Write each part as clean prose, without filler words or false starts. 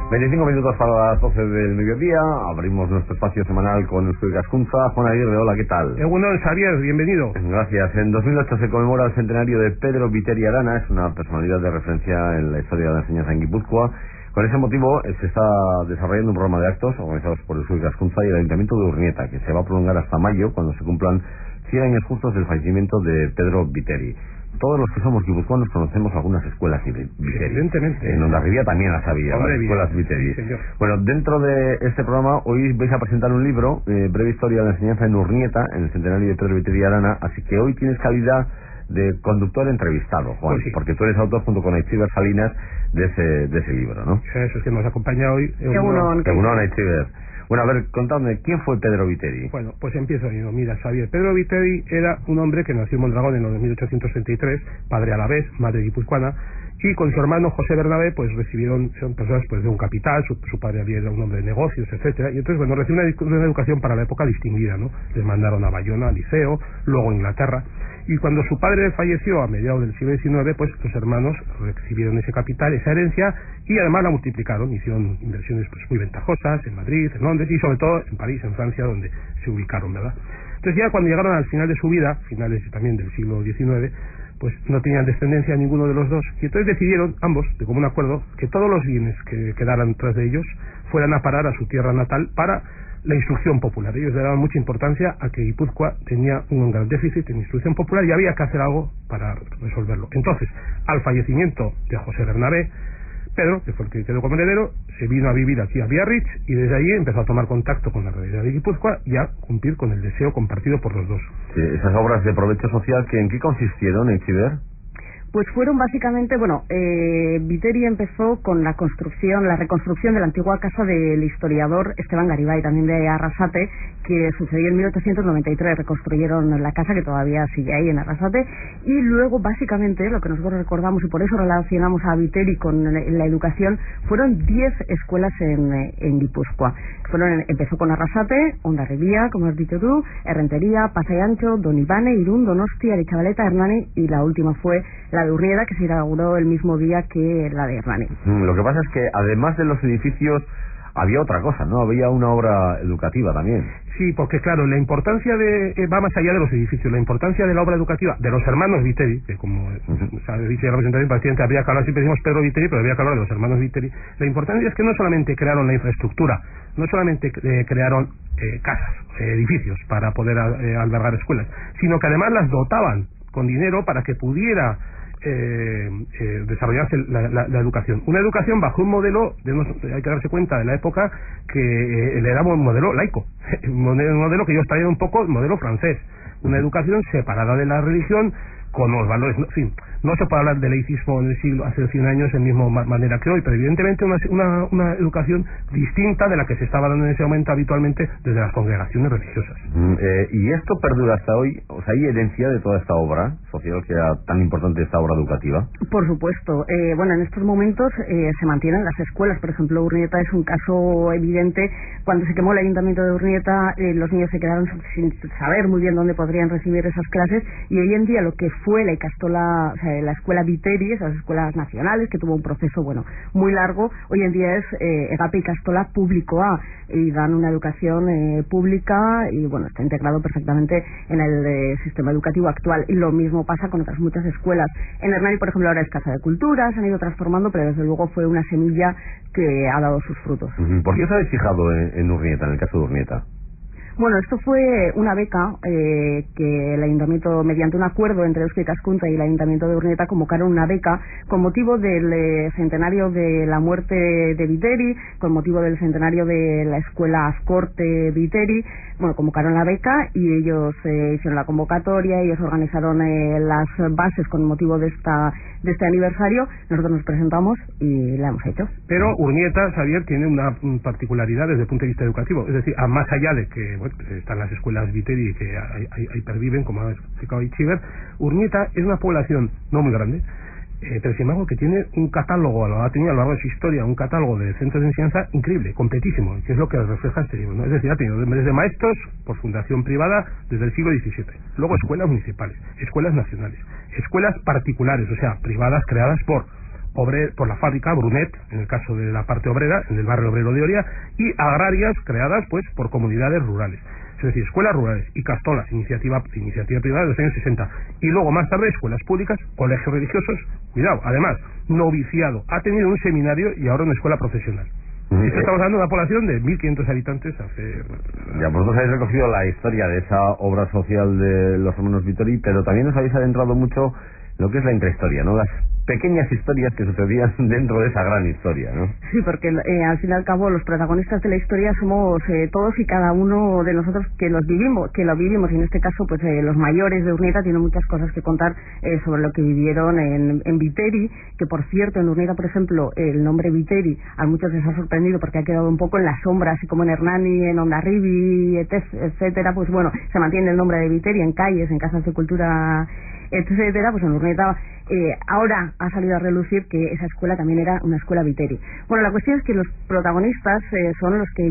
25 minutos para las 12 del mediodía. Abrimos nuestro espacio semanal con Euskadi Gaskuntza. Juan Aguirre, hola, ¿qué tal? Egunon, Xavier, bienvenido. Gracias. En 2008 se conmemora el centenario de Pedro Viteri Arana. Es una personalidad de referencia en la historia de la enseñanza en Guipúzcoa. Con ese motivo se está desarrollando un programa de actos organizados por Euskadi Gaskuntza y el Ayuntamiento de Urnieta, que se va a prolongar hasta mayo, cuando se cumplan 100 años justos del fallecimiento de Pedro Viteri. Todos los que somos guipuzcoanos conocemos algunas escuelas Viteri. Evidentemente. En Hondarribia también las había, Hombre, las escuelas Viteri. Sí, bueno, dentro de este programa hoy vais a presentar un libro, Breve Historia de la Enseñanza en Urnieta, en el centenario de Pedro Viteri Arana, así que hoy tienes calidad de conductor entrevistado, Juan, pues sí, porque tú eres autor junto con Aitziber Salinas de ese libro, ¿no? Eso es que nos acompaña hoy. Egunon, Aitziber. Bueno, a ver, contadme, ¿quién fue Pedro Viteri? Bueno, pues empiezo yo. Mira, Xavier, Pedro Viteri era un hombre que nació en Mondragón en el 1833, padre alavés, madre guipuzcoana, y con su hermano José Bernabé, pues son personas pues de un capital, su padre era un hombre de negocios, etcétera, y entonces, bueno, recibió una educación para la época distinguida, ¿no? Les mandaron a Bayona, al liceo, luego a Inglaterra, y cuando su padre falleció a mediados del siglo XIX, pues los hermanos recibieron ese capital, esa herencia, y además la multiplicaron, hicieron inversiones pues muy ventajosas en Madrid, en Londres, y sobre todo en París, en Francia, donde se ubicaron, ¿verdad? Entonces ya cuando llegaron al final de su vida, finales también del siglo XIX, pues no tenían descendencia ninguno de los dos, y entonces decidieron, ambos, de común acuerdo, que todos los bienes que quedaran tras de ellos fueran a parar a su tierra natal para la instrucción popular. Ellos le daban mucha importancia a que Guipúzcoa tenía un gran déficit en instrucción popular y había que hacer algo para resolverlo. Entonces, al fallecimiento de José Bernabé, Pedro, que fue el que quedó como heredero, se vino a vivir aquí a Biarritz y desde allí empezó a tomar contacto con la realidad de Guipúzcoa y a cumplir con el deseo compartido por los dos. Sí, esas obras de provecho social, ¿en qué consistieron, Aitziber? Pues fueron básicamente, Viteri empezó con la reconstrucción de la antigua casa del historiador Esteban Garibay, también de Arrasate, que sucedió en 1893. Reconstruyeron la casa que todavía sigue ahí en Arrasate, y luego básicamente lo que nosotros recordamos, y por eso relacionamos a Viteri con la educación, fueron 10 escuelas en Guipúzcoa. Empezó con Arrasate, Hondarribia, como has dicho tú, Errentería, Pasai Ancho, Don Ivane, Irún, Donosti, Arechavaleta, Hernani, y la última fue la de Urnieta, que se inauguró el mismo día que la de Hernani. Lo que pasa es que además de los edificios había otra cosa, ¿no? Había una obra educativa también. Sí, porque claro, la importancia va más allá de los edificios, la importancia de la obra educativa de los hermanos Viteri, que como se ha dicho la presentación, paciente, habría que hablar, siempre decimos Pedro Viteri, pero habría que hablar de los hermanos Viteri. La importancia es que no solamente crearon la infraestructura, no solamente crearon casas, edificios para poder albergar escuelas, sino que además las dotaban con dinero para que pudiera desarrollarse la educación. Una educación bajo un modelo, hay que darse cuenta de la época, que le damos un modelo laico, un modelo que ellos traían un poco, el modelo francés, una educación separada de la religión, con los valores, en fin, no se puede hablar de laicismo en el siglo, hace 100 años en misma manera que hoy, pero evidentemente una educación distinta de la que se estaba dando en ese momento habitualmente desde las congregaciones religiosas. Y esto perdura hasta hoy, o sea, ¿hay herencia de toda esta obra social, que era tan importante esta obra educativa? Por supuesto. En estos momentos se mantienen las escuelas. Por ejemplo, Urnieta es un caso evidente. Cuando se quemó el ayuntamiento de Urnieta, los niños se quedaron sin saber muy bien dónde podrían recibir esas clases, y hoy en día lo que fue la Icastola, la escuela Viteri, esas escuelas nacionales, que tuvo un proceso muy largo, hoy en día es Egape Icastola Público A, y dan una educación pública, y está integrado perfectamente en el sistema educativo actual. Y lo mismo pasa con otras muchas escuelas. En Hernani, por ejemplo, ahora es Casa de Cultura, se han ido transformando, pero desde luego fue una semilla que ha dado sus frutos. ¿Por qué os habéis fijado en Urnieta, en el caso de Urnieta? Esto fue una beca que el ayuntamiento, mediante un acuerdo entre Euskadi Gaskuntza y el ayuntamiento de Urnieta, convocaron una beca con motivo del centenario de la muerte de Viteri, con motivo del centenario de la escuela Azcorte Viteri. Convocaron la beca y ellos hicieron la convocatoria, ellos organizaron las bases con motivo de este aniversario. Nosotros nos presentamos y la hemos hecho. Pero Urnieta, Xavier, tiene una particularidad desde el punto de vista educativo, es decir, a más allá de que están las escuelas Viteri que ahí perviven, como ha explicado Aitziber, Urnieta es una población no muy grande, pero sin embargo que tiene un catálogo, ha tenido a lo largo de su historia un catálogo de centros de enseñanza increíble, completísimo, que es lo que refleja este libro, ¿no? Es decir, ha tenido desde maestros por fundación privada desde el siglo XVII, luego escuelas municipales, escuelas nacionales, escuelas particulares, o sea, privadas creadas por por la fábrica Brunet, en el caso de la parte obrera, en el barrio obrero de Oria, y agrarias creadas pues por comunidades rurales. Es decir, escuelas rurales y Castola, iniciativa privada de los años 60. Y luego, más tarde, escuelas públicas, colegios religiosos, cuidado, además, noviciado, ha tenido un seminario y ahora una escuela profesional. Esto estamos hablando de una población de 1.500 habitantes hace... Ya, vosotros habéis recogido la historia de esa obra social de los hermanos Vittori, pero también os habéis adentrado mucho en lo que es la intrahistoria, ¿no? Las pequeñas historias que sucedían dentro de esa gran historia, ¿no? Sí, porque al fin y al cabo los protagonistas de la historia somos todos y cada uno de nosotros que lo vivimos, y en este caso pues los mayores de Urnieta tienen muchas cosas que contar sobre lo que vivieron en Viteri, que por cierto en Urnieta, por ejemplo, el nombre Viteri a muchos les ha sorprendido porque ha quedado un poco en la sombra, así como en Hernani, en Hondarribi, etcétera. Pues bueno, se mantiene el nombre de Viteri en calles, en casas de cultura, etcétera. Pues en Urnieta ahora ha salido a relucir que esa escuela también era una escuela Viteri. Bueno, la cuestión es que los protagonistas son los que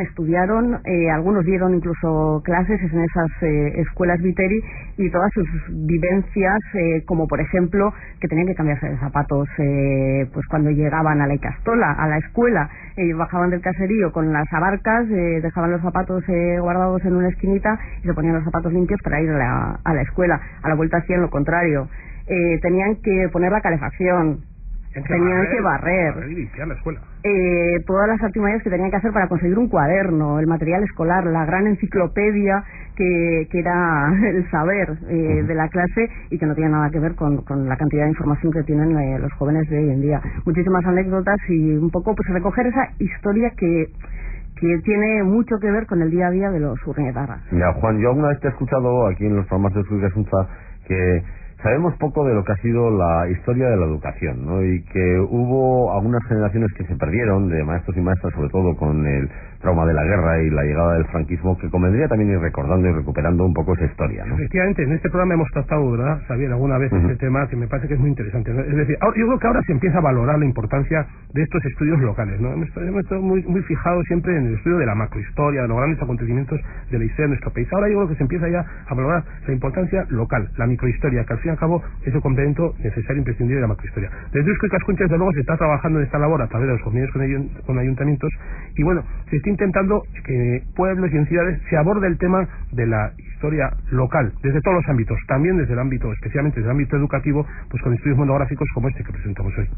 estudiaron, algunos dieron incluso clases en esas escuelas Viteri, y todas sus vivencias, como por ejemplo que tenían que cambiarse de zapatos pues cuando llegaban a la Icastola, a la escuela, bajaban del caserío con las abarcas, dejaban los zapatos guardados en una esquinita y se ponían los zapatos limpios para ir a la escuela. A la vuelta hacían lo contrario, tenían que poner la calefacción, tenían que barrer y limpiar la escuela. Todas las actividades que tenían que hacer para conseguir un cuaderno, el material escolar, la gran enciclopedia que era el saber de la clase, y que no tiene nada que ver con la cantidad de información que tienen los jóvenes de hoy en día. Muchísimas anécdotas y un poco pues recoger esa historia que tiene mucho que ver con el día a día de los urnietarras. Mira, Juan, yo alguna vez te he escuchado aquí en los programas de Euskadi Asunza que sabemos poco de lo que ha sido la historia de la educación, ¿no? Y que hubo algunas generaciones que se perdieron, de maestros y maestras, sobre todo con el trauma de la guerra y la llegada del franquismo, que convendría también ir recordando y recuperando un poco esa historia, ¿no? Efectivamente, en este programa hemos tratado, ¿verdad, Xavier, alguna vez este tema que me parece que es muy interesante, ¿no? Es decir, yo creo que ahora se empieza a valorar la importancia de estos estudios locales, ¿no? Hemos estado muy fijados siempre en el estudio de la macrohistoria, de los grandes acontecimientos de la historia de nuestro país. Ahora yo creo que se empieza ya a valorar la importancia local, la microhistoria, que al fin y al cabo es el complemento necesario e imprescindible de la macrohistoria. Desde Eusko Ikaskuntza, desde luego, se está trabajando en esta labor a través de los convenios con ayuntamientos, y bueno, se está intentando que en pueblos y en ciudades se aborde el tema de la historia local, desde todos los ámbitos, también desde el ámbito, especialmente desde el ámbito educativo, pues con estudios monográficos como este que presentamos hoy.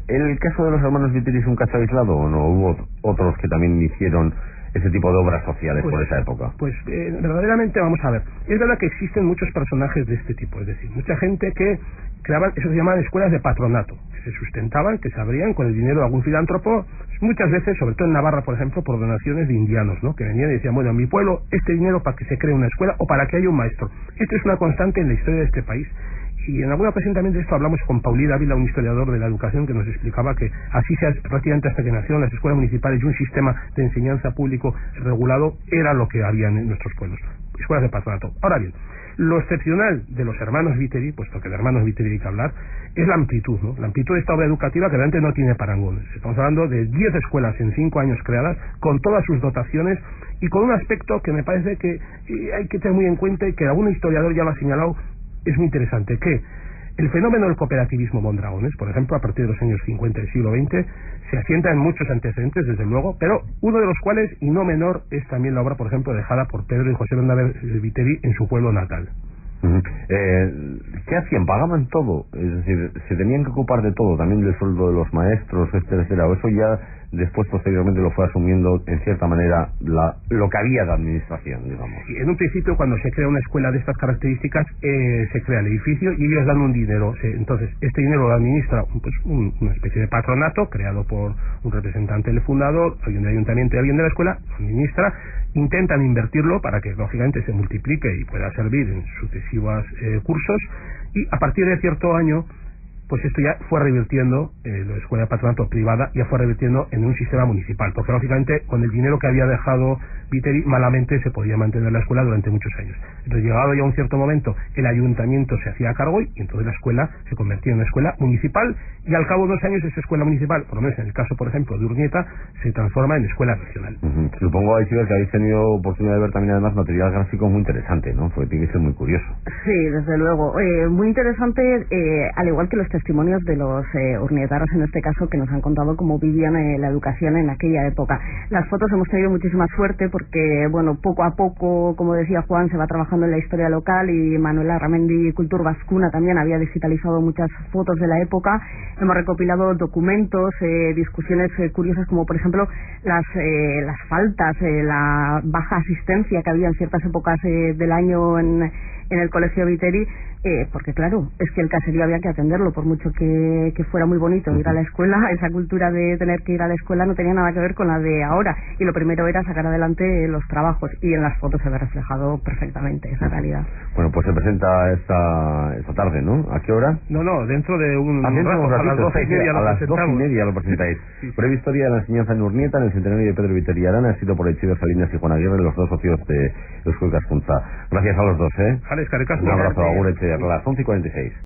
¿El caso de los hermanos Vittori es un caso aislado o no? ¿Hubo otros que también hicieron ese tipo de obras sociales por esa época? Pues verdaderamente, vamos a ver, es verdad que existen muchos personajes de este tipo, es decir, mucha gente que creaban, eso se llamaban escuelas de patronato, que se sustentaban, que se abrían con el dinero de algún filántropo, muchas veces, sobre todo en Navarra, por ejemplo, por donaciones de indianos, ¿no? Que venían y decían, bueno, en mi pueblo, este dinero para que se cree una escuela o para que haya un maestro. Esto es una constante en la historia de este país. Y en alguna ocasión también de esto hablamos con Paulí Dávila, un historiador de la educación, que nos explicaba que así sea prácticamente hasta que nacieron las escuelas municipales y un sistema de enseñanza público regulado era lo que había en nuestros pueblos, escuelas de patronato. Ahora bien, lo excepcional de los hermanos Vittori, puesto que de hermanos Vittori hay que hablar, es la amplitud, ¿no? La amplitud de esta obra educativa que realmente no tiene parangón. Estamos hablando de 10 escuelas en 5 años creadas, con todas sus dotaciones y con un aspecto que me parece que hay que tener muy en cuenta y que algún historiador ya lo ha señalado. Es muy interesante que el fenómeno del cooperativismo Mondragones, por ejemplo, a partir de los años 50 del siglo XX, se asienta en muchos antecedentes, desde luego, pero uno de los cuales, y no menor, es también la obra, por ejemplo, dejada por Pedro y José Bernabé Viteri en su pueblo natal. ¿Qué hacían? ¿Pagaban todo? Es decir, ¿se tenían que ocupar de todo? También del sueldo de los maestros, etcétera. ¿O eso ya después, posteriormente, lo fue asumiendo, en cierta manera, lo que había de administración, digamos? Sí, en un principio, cuando se crea una escuela de estas características, se crea el edificio y ellos dan un dinero. Entonces, este dinero lo administra pues, una especie de patronato creado por un representante del fundador, alguien del ayuntamiento y alguien de la escuela, lo administra. Intentan invertirlo para que lógicamente se multiplique y pueda servir en sucesivos cursos, y a partir de cierto año pues esto ya fue revirtiendo, la escuela de patronato privada ya fue revirtiendo en un sistema municipal, porque lógicamente con el dinero que había dejado Viteri malamente se podía mantener la escuela durante muchos años. Entonces, llegado ya a un cierto momento, el ayuntamiento se hacía cargo y entonces la escuela se convertía en una escuela municipal, y al cabo de 2 años esa escuela municipal, por lo menos en el caso por ejemplo de Urnieta, se transforma en escuela regional. Supongo, Aichiber, que habéis tenido oportunidad de ver también además material gráfico muy interesante, ¿no? Porque tiene que ser muy curioso. Sí, desde luego. Muy interesante, al igual que los testimonios de los urnietaros en este caso, que nos han contado cómo vivían la educación en aquella época. Las fotos hemos tenido muchísima suerte porque, bueno, poco a poco, como decía Juan, se va trabajando en la historia local, y Manuela Ramendi Kultur Baskuna también había digitalizado muchas fotos de la época. Hemos recopilado documentos, discusiones curiosas, como por ejemplo las faltas, la baja asistencia que había en ciertas épocas del año en el Colegio Viteri, porque claro, es que el caserío había que atenderlo, por mucho que fuera muy bonito ir a la escuela. Esa cultura de tener que ir a la escuela no tenía nada que ver con la de ahora, y lo primero era sacar adelante los trabajos, y en las fotos se ve reflejado perfectamente esa realidad. Bueno, pues se presenta esta tarde, ¿no? ¿A qué hora? No, dentro de un rato, a las 12:30 a las 12:30 lo presentáis. Sí. Breve historia de la enseñanza en Urnieta, en el centenario de Pedro Viteri Arana, escrito por Aichiber Salinas y Juan Aguirre, los dos socios de Eusko Ikaskuntza. Gracias a los dos, Vale, eskerrik asko. Un abrazo, agur, Etxear, a las 11:46.